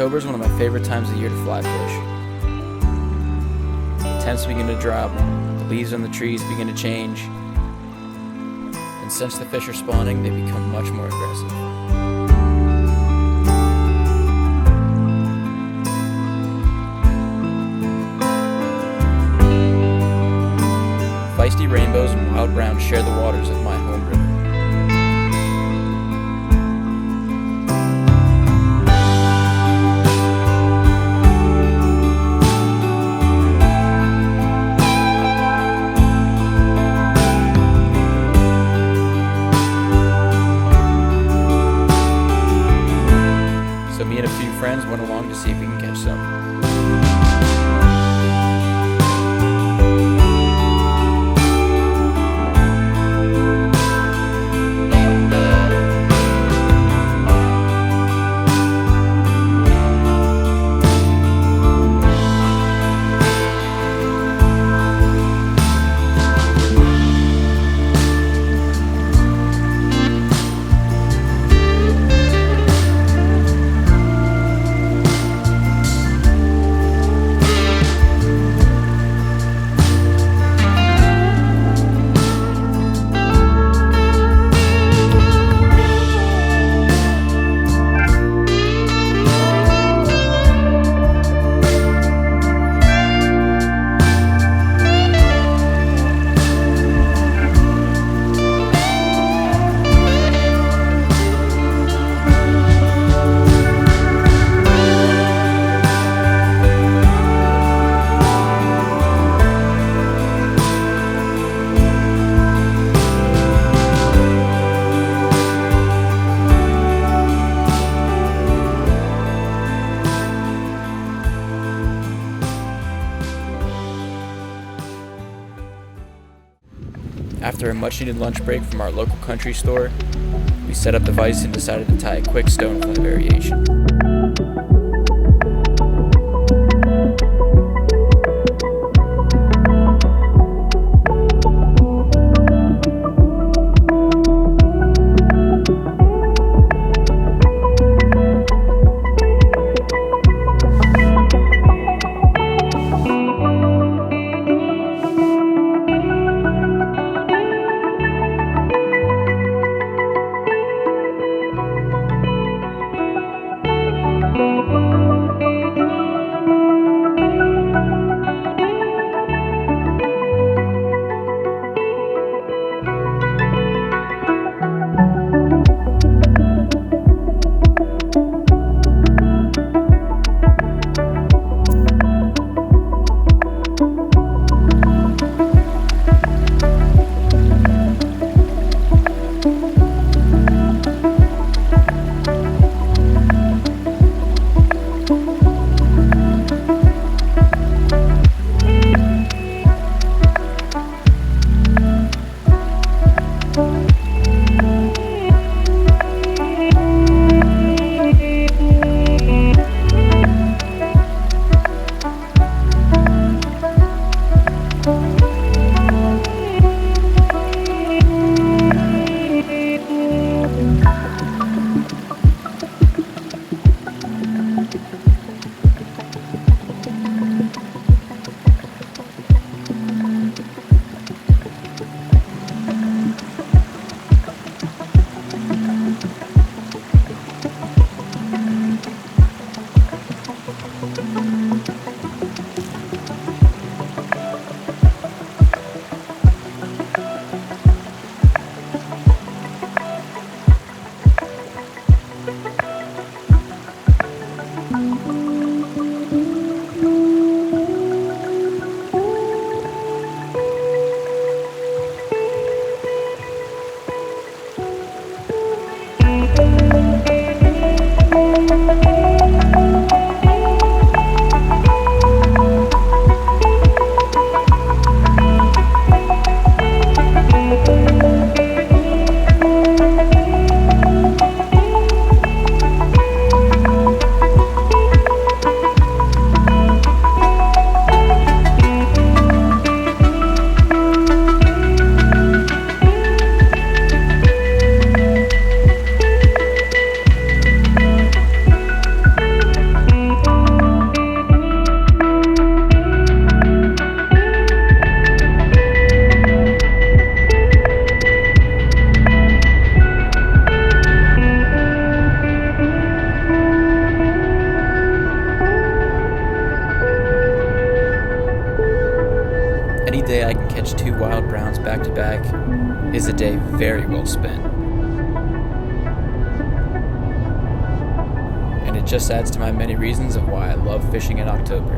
October is one of my favorite times of the year to fly fish. The temps begin to drop, the leaves on the trees begin to change, and since the fish are spawning, they become much more aggressive. Feisty rainbows and wild browns share the waters of my home river. So me and a few friends went along to see if we can catch some. After a much-needed lunch break from our local country store, we set up the vise and decided to tie a quick stonefly variation. Any day I can catch 2 wild browns back to back is a day very well spent. And it just adds to my many reasons of why I love fishing in October.